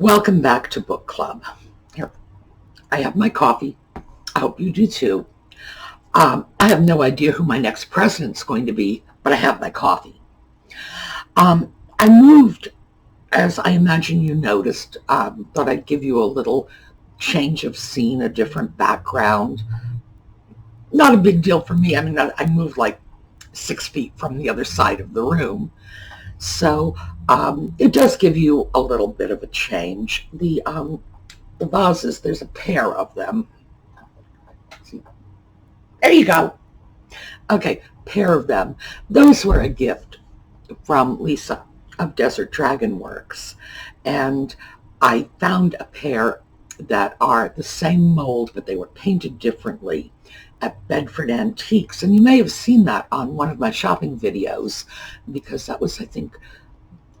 Welcome back to Book Club. Here, I have my coffee. I hope you do too. I have no idea who my next president's going to be, but I have my coffee. I moved, as I imagine you noticed, thought I'd give you a little change of scene, a different background. Not a big deal for me. I mean, I moved like 6 feet from the other side of the room. So it does give you a little bit of a change. The vases, there's a pair of them. There you go. Okay, pair of them. Those were a gift from Lisa of DesertDragonworks. And I found a pair that are the same mold, but they were painted differently at Bedford Antiques. And you may have seen that on one of my shopping videos, because that was, I think,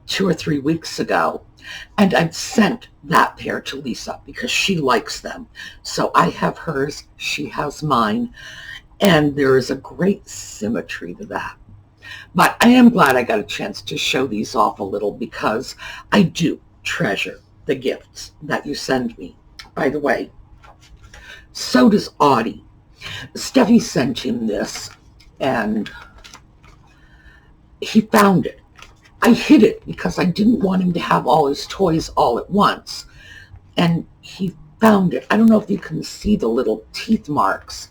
2 or 3 weeks ago. And I've sent that pair to Lisa because she likes them. So I have hers, she has mine, and there is a great symmetry to that. But I am glad I got a chance to show these off a little, because I do treasure the gifts that you send me. By the way, so does Audie. Steffi sent him this, and he found it. I hid it because I didn't want him to have all his toys all at once, and he found it. I don't know if you can see the little teeth marks,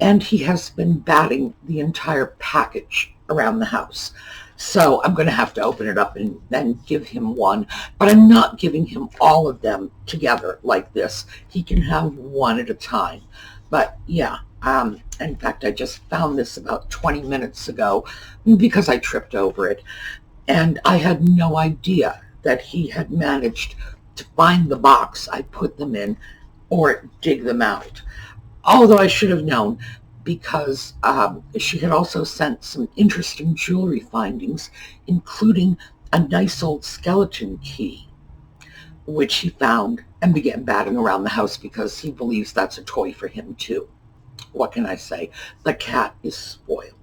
and he has been batting the entire package around the house. So I'm going to have to open it up and then give him one, but I'm not giving him all of them together like this. He can have one at a time. But yeah, in fact, I just found this about 20 minutes ago because I tripped over it. And I had no idea that he had managed to find the box I put them in or dig them out. Although I should have known, because she had also sent some interesting jewelry findings, including a nice old skeleton key, which he found and began batting around the house because he believes that's a toy for him too. What can I say? The cat is spoiled.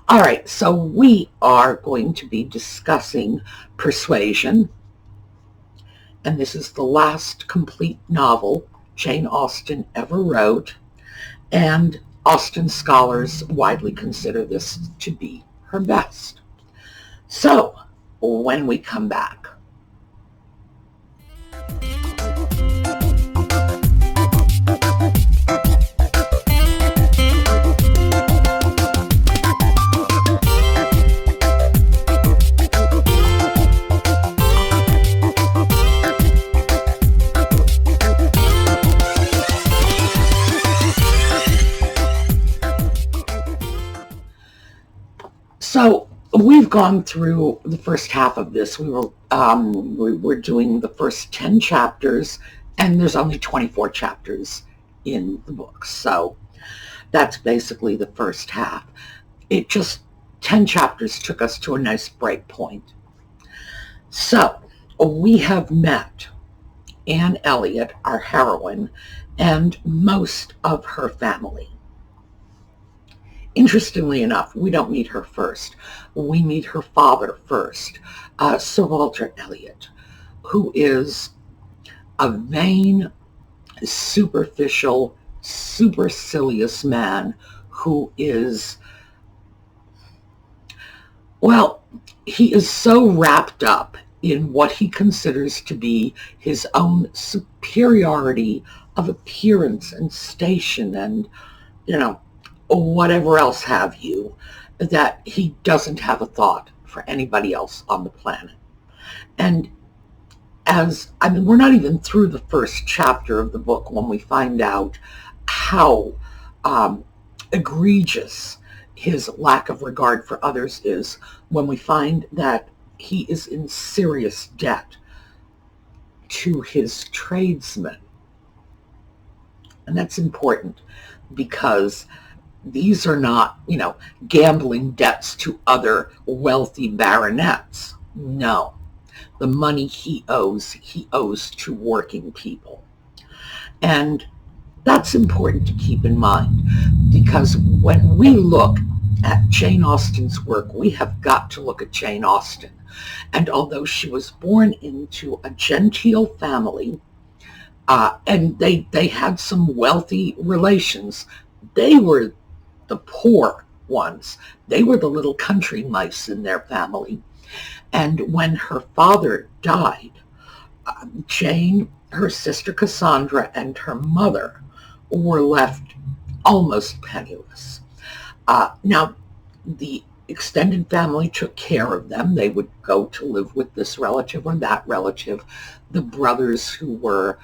All right, so we are going to be discussing Persuasion, and this is the last complete novel Jane Austen ever wrote, and Austen scholars widely consider this to be her best. So, when we come back. So we've gone through the first half of this. We were doing the first 10 chapters, and there's only 24 chapters in the book. So that's basically the first half. 10 chapters took us to a nice break point. So we have met Anne Elliott, our heroine, and most of her family. Interestingly enough, we don't meet her first. We meet her father first, Sir Walter Elliott, who is a vain, superficial, supercilious man who is, well, he is so wrapped up in what he considers to be his own superiority of appearance and station and, whatever else have you, that he doesn't have a thought for anybody else on the planet. And we're not even through the first chapter of the book when we find out how egregious his lack of regard for others is, when we find that he is in serious debt to his tradesmen. And that's important, because these are not, gambling debts to other wealthy baronets. No. The money he owes to working people. And that's important to keep in mind, because when we look at Jane Austen's work, we have got to look at Jane Austen And although she was born into a genteel family, and they had some wealthy relations, they were the poor ones. They were the little country mice in their family. And when her father died, Jane, her sister Cassandra, and her mother were left almost penniless. Now, the extended family took care of them. They would go to live with this relative or that relative. The brothers who were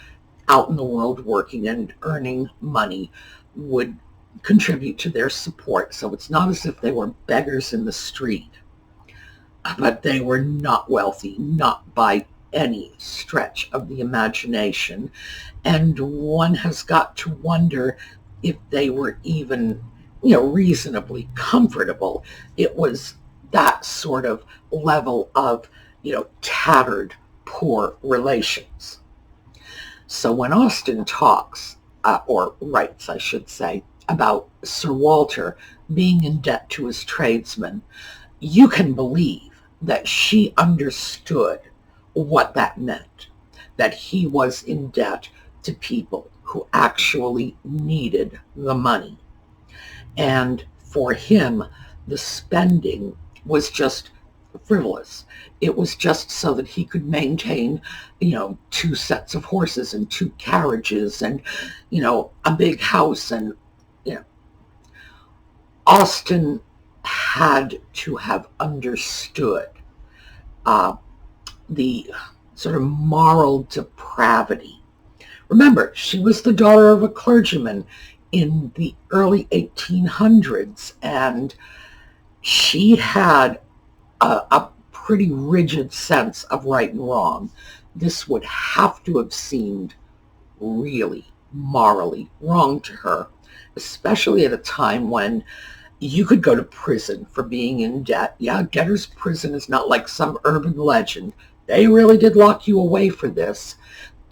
out in the world working and earning money would contribute to their support. So it's not as if they were beggars in the street, but they were not wealthy, not by any stretch of the imagination. And one has got to wonder if they were even, reasonably comfortable. It was that sort of level of, tattered, poor relations. So when Austen talks, or writes, I should say, about Sir Walter being in debt to his tradesmen, you can believe that she understood what that meant, that he was in debt to people who actually needed the money. And for him, the spending was just frivolous. It was just so that he could maintain, 2 sets of horses and 2 carriages and, a big house. And, Austen had to have understood the sort of moral depravity. Remember, she was the daughter of a clergyman in the early 1800s, and she had a pretty rigid sense of right and wrong. This would have to have seemed really morally wrong to her, especially at a time when you could go to prison for being in debt. Yeah, debtor's prison is not like some urban legend. They really did lock you away for this.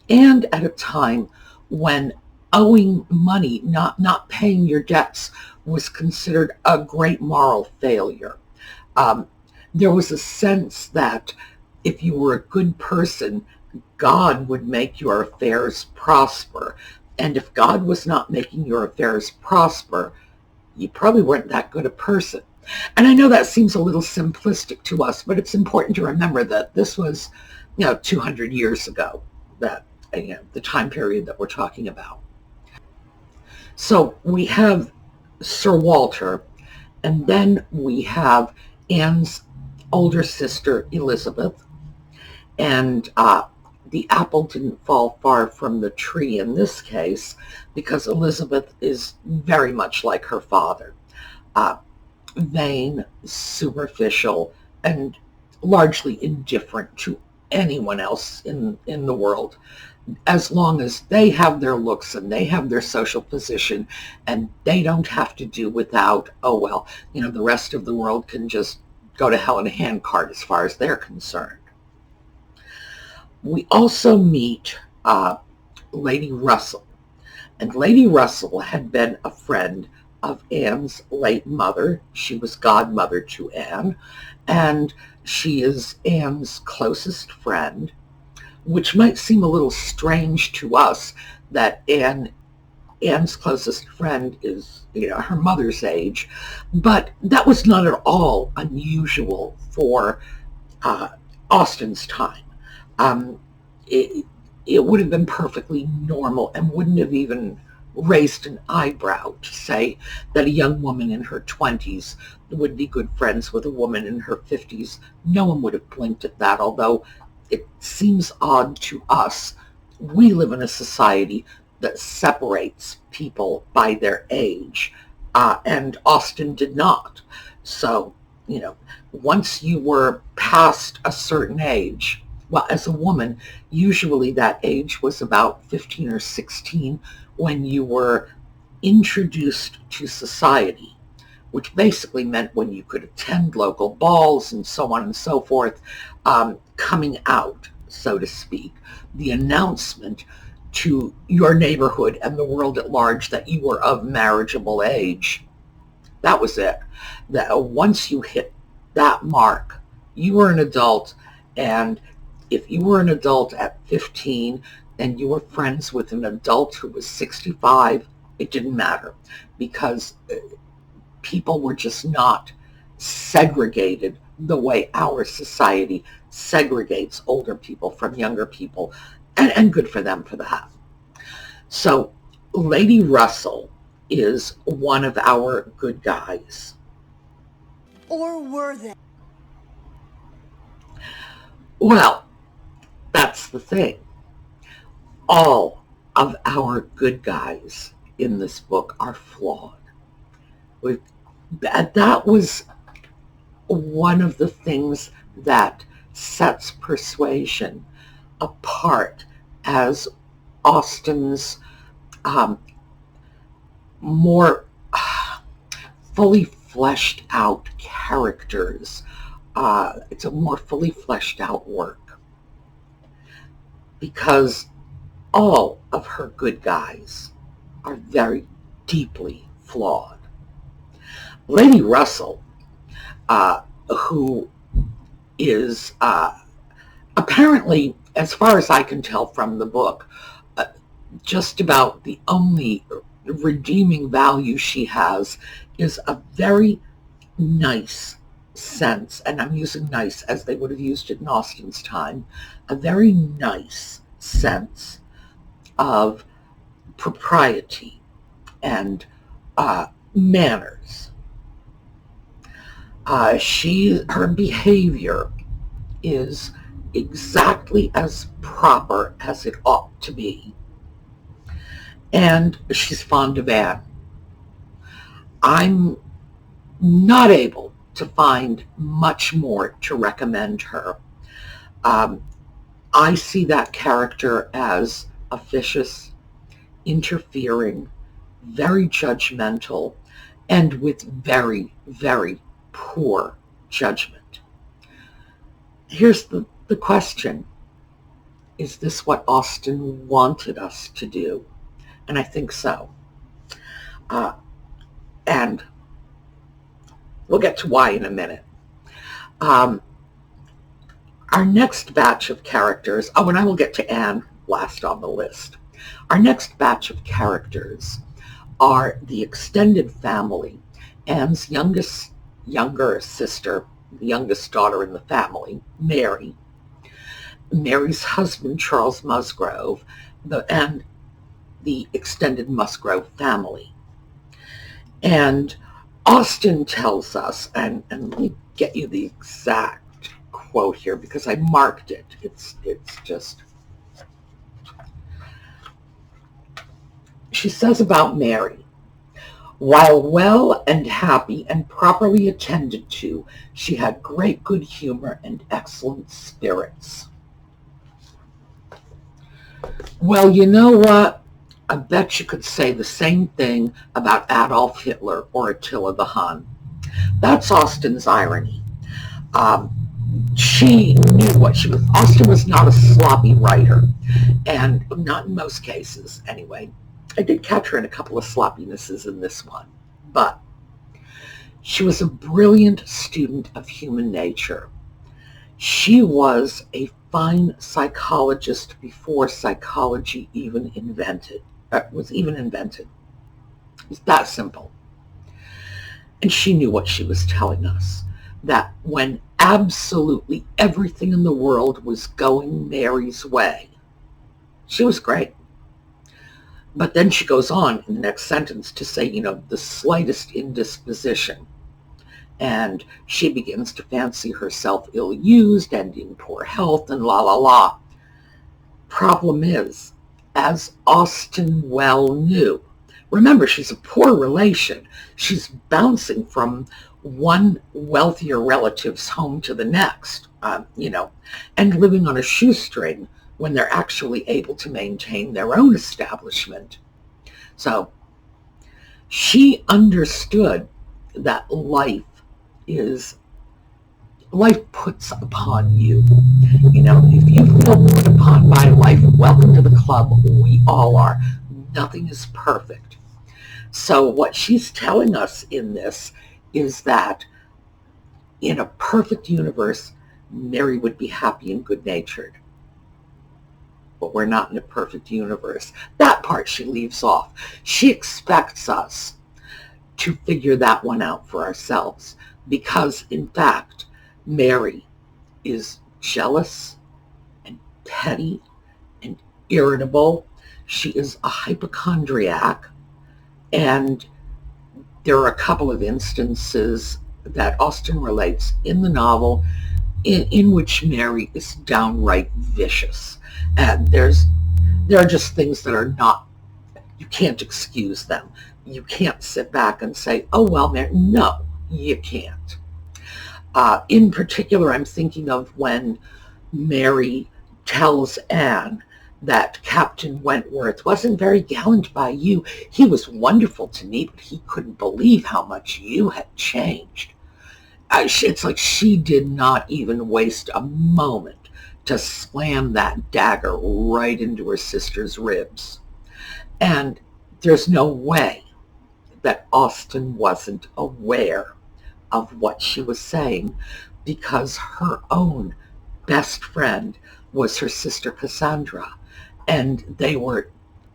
And at a time when owing money, not paying your debts, was considered a great moral failure. There was a sense that if you were a good person, God would make your affairs prosper. And if God was not making your affairs prosper, you probably weren't that good a person. And I know that seems a little simplistic to us, but it's important to remember that this was, 200 years ago, that, the time period that we're talking about. So we have Sir Walter, and then we have Anne's older sister, Elizabeth. And the apple didn't fall far from the tree in this case, because Elizabeth is very much like her father. Vain, superficial, and largely indifferent to anyone else in the world, as long as they have their looks and they have their social position and they don't have to do without, the rest of the world can just go to hell in a handcart as far as they're concerned. We also meet Lady Russell. And Lady Russell had been a friend of Anne's late mother. She was godmother to Anne, and she is Anne's closest friend, which might seem a little strange to us that Anne's closest friend is, her mother's age, but that was not at all unusual for Austen's time. It would have been perfectly normal and wouldn't have even raised an eyebrow to say that a young woman in her 20s would be good friends with a woman in her 50s. No one would have blinked at that, although it seems odd to us. We live in a society that separates people by their age, and Austen did not. So, once you were past a certain age, well, as a woman, usually that age was about 15 or 16 when you were introduced to society, which basically meant when you could attend local balls and so on and so forth, coming out, so to speak, the announcement to your neighborhood and the world at large that you were of marriageable age. That was it. That once you hit that mark, you were an adult, and if you were an adult at 15 and you were friends with an adult who was 65, it didn't matter, because people were just not segregated the way our society segregates older people from younger people, and good for them for that. So Lady Russell is one of our good guys. Or were they? Well, that's the thing. All of our good guys in this book are flawed. That was one of the things that sets Persuasion apart as Austen's more fully fleshed out characters. It's a more fully fleshed out work, because all of her good guys are very deeply flawed. Lady Russell, who is apparently, as far as I can tell from the book, just about the only redeeming value she has is a very nice sense, and I'm using nice as they would have used it in Austen's time, a very nice sense of propriety and manners. Her behavior is exactly as proper as it ought to be. And she's fond of Anne. I'm not able to find much more to recommend her. I see that character as officious, interfering, very judgmental, and with very, very poor judgment. Here's the question. Is this what Austen wanted us to do? And I think so. And we'll get to why in a minute. Our next batch of characters, and I will get to Anne last on the list. Our next batch of characters are the extended family, Anne's younger sister, the youngest daughter in the family, Mary, Mary's husband, Charles Musgrove, and the extended Musgrove family. And Austen tells us, and let me get you the exact quote here because I marked it. It's just, she says about Mary, while well and happy and properly attended to, she had great good humor and excellent spirits. Well, you know what? I bet you could say the same thing about Adolf Hitler or Attila the Hun. That's Austen's irony. She knew what she was. Austen was not a sloppy writer, and not in most cases, anyway. I did catch her in a couple of sloppinesses in this one, but she was a brilliant student of human nature. She was a fine psychologist before psychology was even invented. It's that simple. And she knew what she was telling us, that when absolutely everything in the world was going Mary's way, she was great. But then she goes on in the next sentence to say, the slightest indisposition. And she begins to fancy herself ill-used and in poor health and la la la. Problem is, as Austen well knew, remember, she's a poor relation. She's bouncing from one wealthier relative's home to the next, and living on a shoestring when they're actually able to maintain their own establishment. So she understood that life puts upon you. If you feel put upon by life, welcome to the club. We all are. Nothing is perfect. So what she's telling us in this is that in a perfect universe, Mary would be happy and good-natured. But we're not in a perfect universe. That part she leaves off. She expects us to figure that one out for ourselves because, in fact, Mary is jealous and petty and irritable. She is a hypochondriac, and there are a couple of instances that Austen relates in the novel in which Mary is downright vicious. And there are just things that are not, you can't excuse them. You can't sit back and say, oh, well, Mary. No, you can't. In particular, I'm thinking of when Mary tells Anne that Captain Wentworth wasn't very gallant by you. He was wonderful to me, but he couldn't believe how much you had changed. It's like she did not even waste a moment to slam that dagger right into her sister's ribs. And there's no way that Austen wasn't aware of what she was saying, because her own best friend was her sister Cassandra, and they were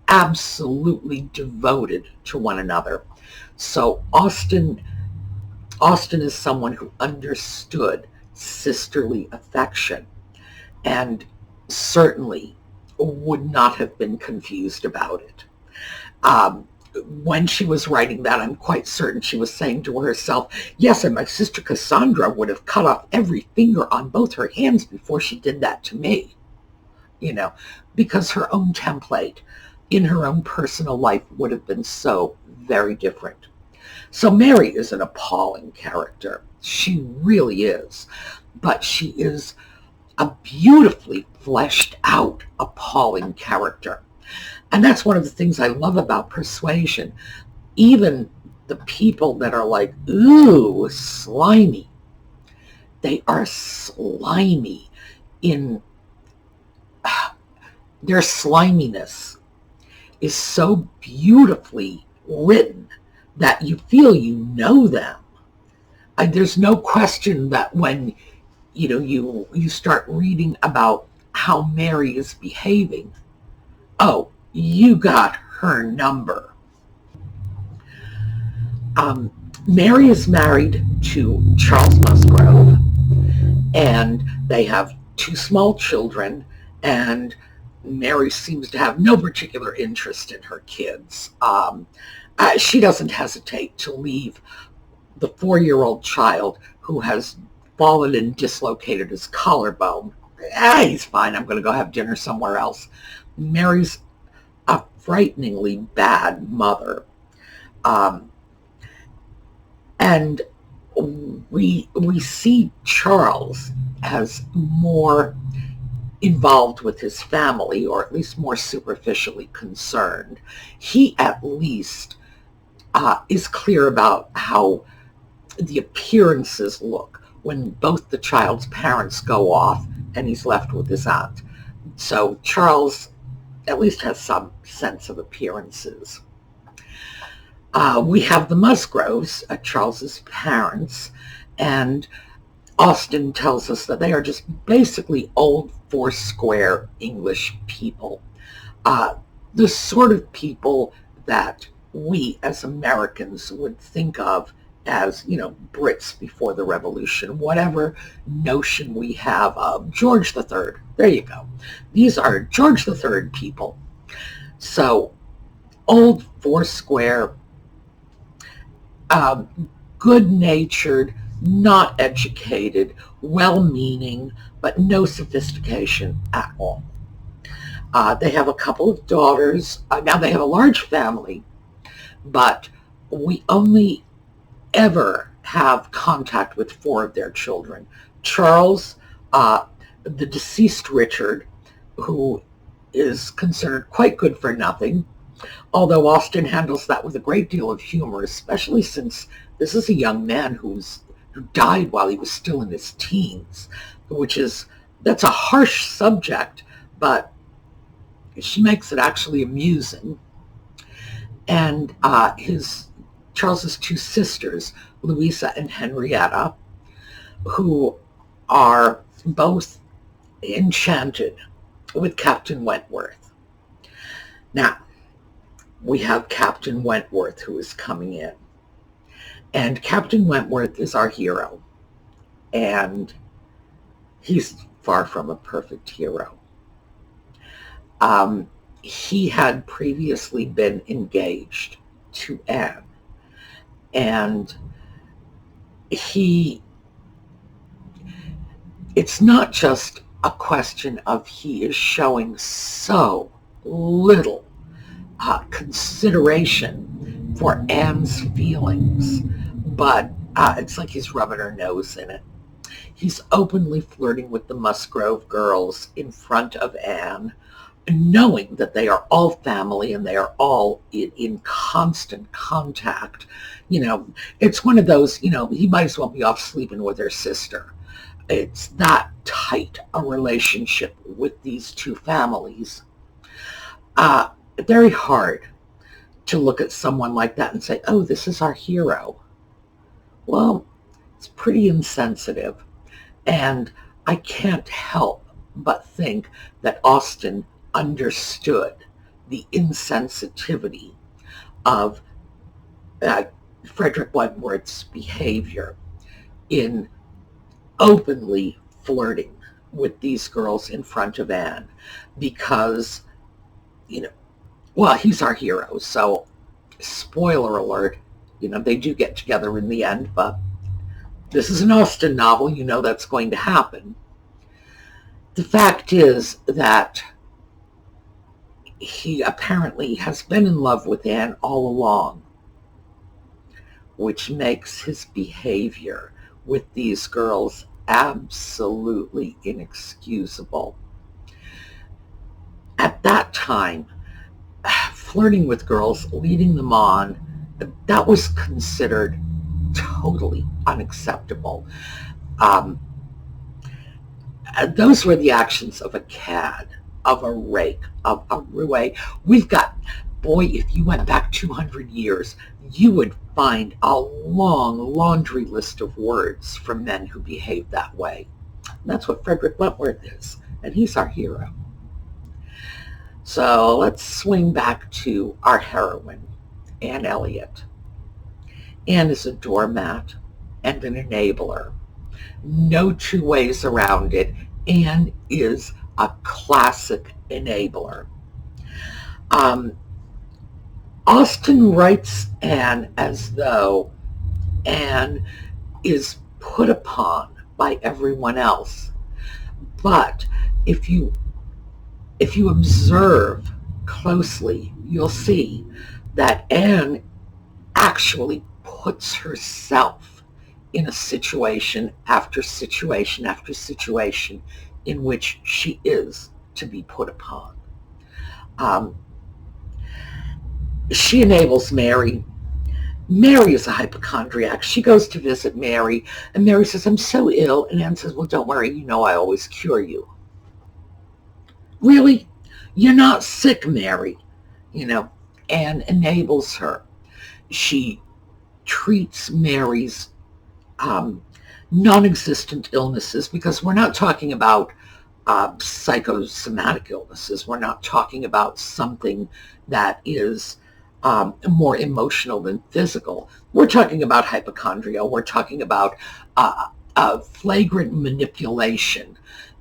absolutely devoted to one another. So Austen is someone who understood sisterly affection and certainly would not have been confused about it. When she was writing that, I'm quite certain she was saying to herself, yes, and my sister Cassandra would have cut off every finger on both her hands before she did that to me, because her own template in her own personal life would have been so very different. So Mary is an appalling character. She really is. But she is a beautifully fleshed out, appalling character. And that's one of the things I love about Persuasion. Even the people that are like, ooh, slimy, they are slimy in their sliminess is so beautifully written that you feel you know them. There's no question that when you start reading about how Mary is behaving, oh, you got her number. Mary is married to Charles Musgrove, and they have 2 small children, and Mary seems to have no particular interest in her kids. She doesn't hesitate to leave the 4-year-old child who has fallen and dislocated his collarbone. He's fine. I'm going to go have dinner somewhere else. Mary's a frighteningly bad mother. And we see Charles as more involved with his family, or at least more superficially concerned. He at least is clear about how the appearances look when both the child's parents go off and he's left with his aunt. So Charles at least has some sense of appearances. We have the Musgroves, Charles's parents, and Austen tells us that they are just basically old Foursquare English people. The sort of people that we as Americans would think of as, Brits before the Revolution, whatever notion we have of George III. There you go. These are George III people. So, old Foursquare, good-natured, not educated, well-meaning, but no sophistication at all. They have a couple of daughters. Now they have a large family, but we only ever have contact with 4 of their children. Charles, the deceased Richard, who is considered quite good for nothing, although Austen handles that with a great deal of humor, especially since this is a young man who died while he was still in his teens, that's a harsh subject, but she makes it actually amusing. And Charles's 2 sisters, Louisa and Henrietta, who are both enchanted with Captain Wentworth. Now, we have Captain Wentworth who is coming in. And Captain Wentworth is our hero. And he's far from a perfect hero. He had previously been engaged to Anne. And it's not just a question of he is showing so little consideration for Anne's feelings, but it's like he's rubbing her nose in it. He's openly flirting with the Musgrove girls in front of Anne, knowing that they are all family and they are all in constant contact. It's one of those, he might as well be off sleeping with her sister. It's that tight a relationship with these two families. Very hard to look at someone like that and say, oh, this is our hero. Well, it's pretty insensitive. And I can't help but think that Austen understood the insensitivity of Frederick Wentworth's behavior in openly flirting with these girls in front of Anne, because, he's our hero. So, spoiler alert, they do get together in the end, but this is an Austen novel, that's going to happen. The fact is that he apparently has been in love with Anne all along, which makes his behavior with these girls absolutely inexcusable. At that time, flirting with girls, leading them on, that was considered totally unacceptable. Those were the actions of a cad, of a rake, of a roue. We've got, if you went back 200 years, you would find a long laundry list of words for men who behave that way. And that's what Frederick Wentworth is, and he's our hero. So let's swing back to our heroine, Anne Elliott. Anne is a doormat and an enabler. No two ways around it. Anne is a classic enabler. Austen writes Anne as though Anne is put upon by everyone else. But if you observe closely, you'll see that Anne actually puts herself in a situation after situation after situation in which she is to be put upon. She enables Mary. Mary is a hypochondriac. She goes to visit Mary, and Mary says, I'm so ill. And Anne says, well, don't worry, I always cure you. Really? You're not sick, Mary. Anne enables her. She treats Mary's non-existent illnesses, because we're not talking about psychosomatic illnesses. We're not talking about something that is more emotional than physical. We're talking about hypochondria. We're talking about flagrant manipulation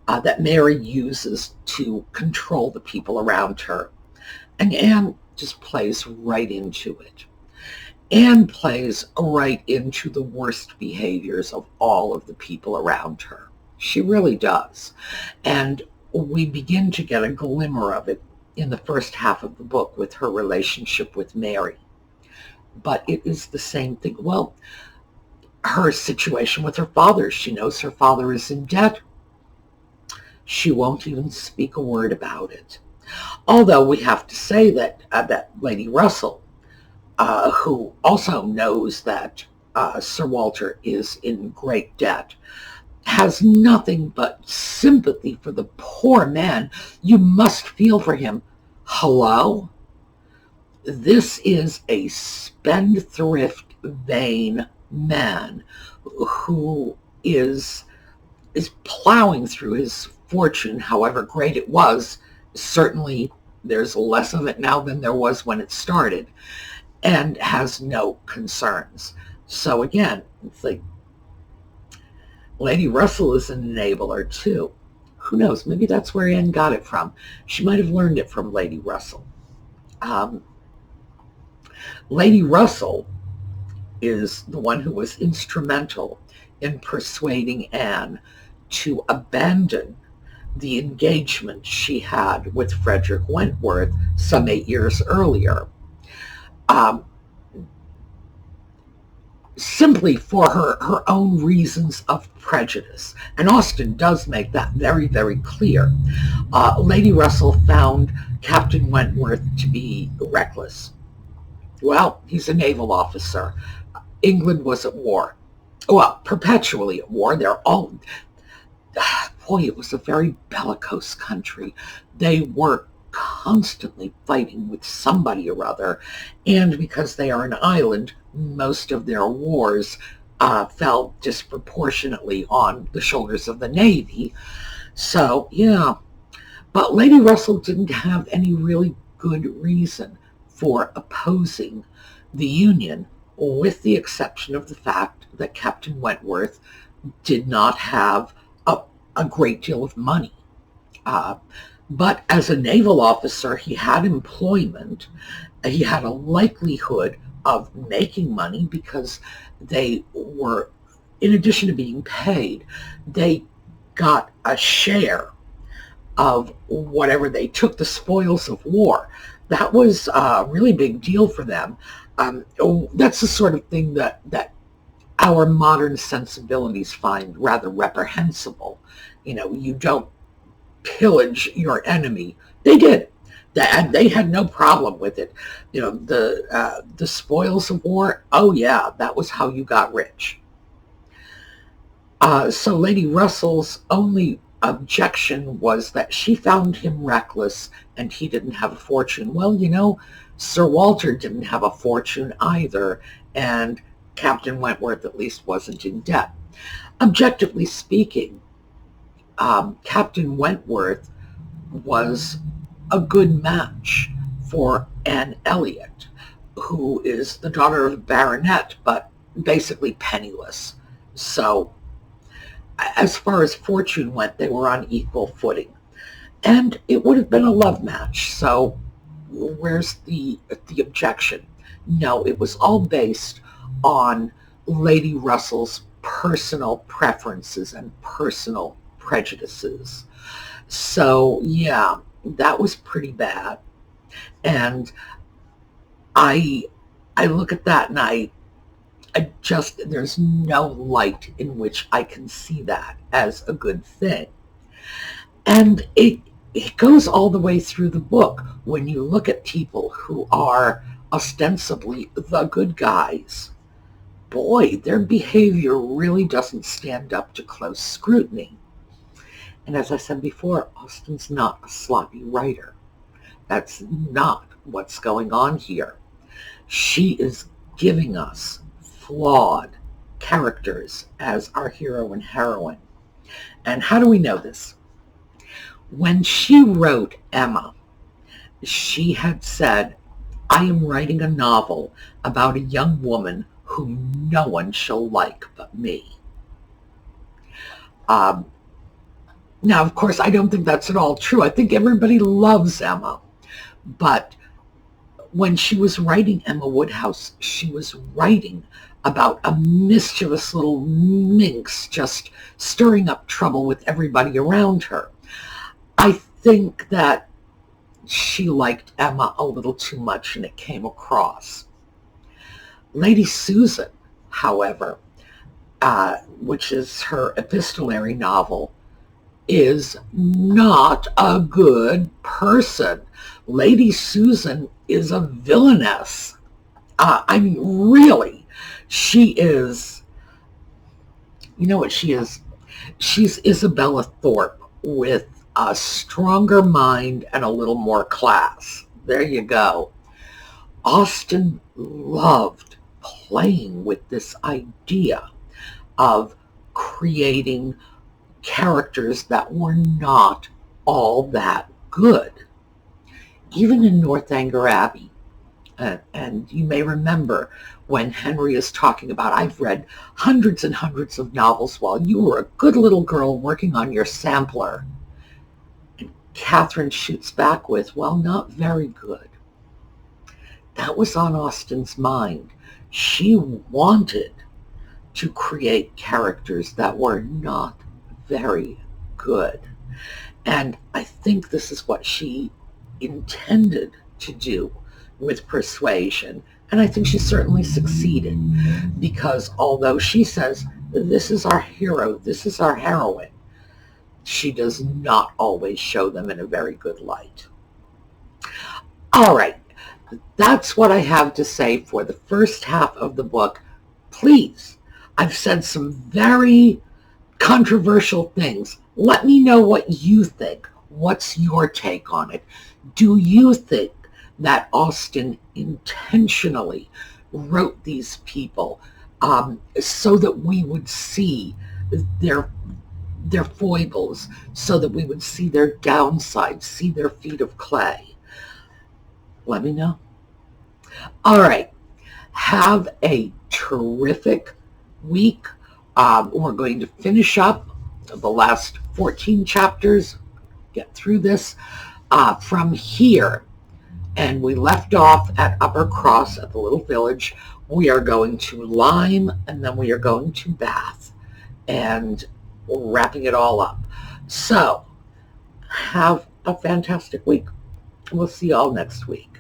that Mary uses to control the people around her. And Anne just plays right into it. Anne plays right into the worst behaviors of all of the people around her. She really does. And we begin to get a glimmer of it in the first half of the book with her relationship with Mary. But it is the same thing. Well, her situation with her father. She knows her father is in debt. She won't even speak a word about it. Although we have to say that that Lenny Russell, who also knows that Sir Walter is in great debt, has nothing but sympathy for the poor man. You must feel for him. Hello? This is a spendthrift, vain man who is is plowing through his fortune, however great it was. Certainly there's less of it now than there was when it started, and has no concerns. So again, it's like Lady Russell is an enabler too. Who knows? Maybe that's where Anne got it from. She might have learned it from Lady Russell. Lady Russell is the one who was instrumental in persuading Anne to abandon the engagement she had with Frederick Wentworth some 8 years earlier, simply for her own reasons of prejudice. And Austen does make that very, very clear. Lady Russell found Captain Wentworth to be reckless. Well, he's a naval officer. England was at war. Well, perpetually at war. They're all... Boy, it was a very bellicose country. They were constantly fighting with somebody or other. And because they are an island, most of their wars fell disproportionately on the shoulders of the Navy. So, yeah. But Lady Russell didn't have any really good reason for opposing the Union, with the exception of the fact that Captain Wentworth did not have a great deal of money. But as a naval officer, he had employment. He had a likelihood of making money because they were, in addition to being paid, they got a share of whatever they took, the spoils of war. That was a really big deal for them. That's the sort of thing that our modern sensibilities find rather reprehensible. You don't pillage your enemy. They did. They had no problem with it. The spoils of war, oh yeah, that was how you got rich. So Lady Russell's only objection was that she found him reckless and he didn't have a fortune. Well, Sir Walter didn't have a fortune either, and Captain Wentworth at least wasn't in debt. Objectively speaking, Captain Wentworth was a good match for Anne Elliott, who is the daughter of a baronet, but basically penniless. So as far as fortune went, they were on equal footing. And it would have been a love match. So where's the objection? No, it was all based on Lady Russell's personal preferences and personal prejudices. So yeah, that was pretty bad. And I look at that and I there's no light in which I can see that as a good thing. And it goes all the way through the book. When you look at people who are ostensibly the good guys, boy, their behavior really doesn't stand up to close scrutiny. And as I said before, Austen's not a sloppy writer. That's not what's going on here. She is giving us flawed characters as our hero and heroine. And how do we know this? When she wrote Emma, she had said, I am writing a novel about a young woman whom no one shall like but me. Now, of course, I don't think that's at all true. I think everybody loves Emma. But when she was writing Emma Woodhouse, she was writing about a mischievous little minx just stirring up trouble with everybody around her. I think that she liked Emma a little too much and it came across. Lady Susan, however, which is her epistolary novel, is not a good person. Lady Susan is a villainess. I mean, really, she is, you know what she is? She's Isabella Thorpe with a stronger mind and a little more class. There you go. Austen loved playing with this idea of creating characters that were not all that good. Even in Northanger Abbey, and you may remember when Henry is talking about, I've read hundreds and hundreds of novels while you were a good little girl working on your sampler. And Catherine shoots back with, well, not very good. That was on Austen's mind. She wanted to create characters that were not very good. And I think this is what she intended to do with Persuasion. And I think she certainly succeeded, because although she says, this is our hero, this is our heroine, she does not always show them in a very good light. All right, that's what I have to say for the first half of the book. Please, I've said some very controversial things. Let me know what you think. What's your take on it? Do you think that Austen intentionally wrote these people so that we would see their foibles, so that we would see their downsides, see their feet of clay? Let me know. All right. Have a terrific week. We're going to finish up the last 14 chapters, get through this from here. And we left off at Upper Cross at the little village. We are going to Lyme, and then we are going to Bath, and wrapping it all up. So have a fantastic week. We'll see you all next week.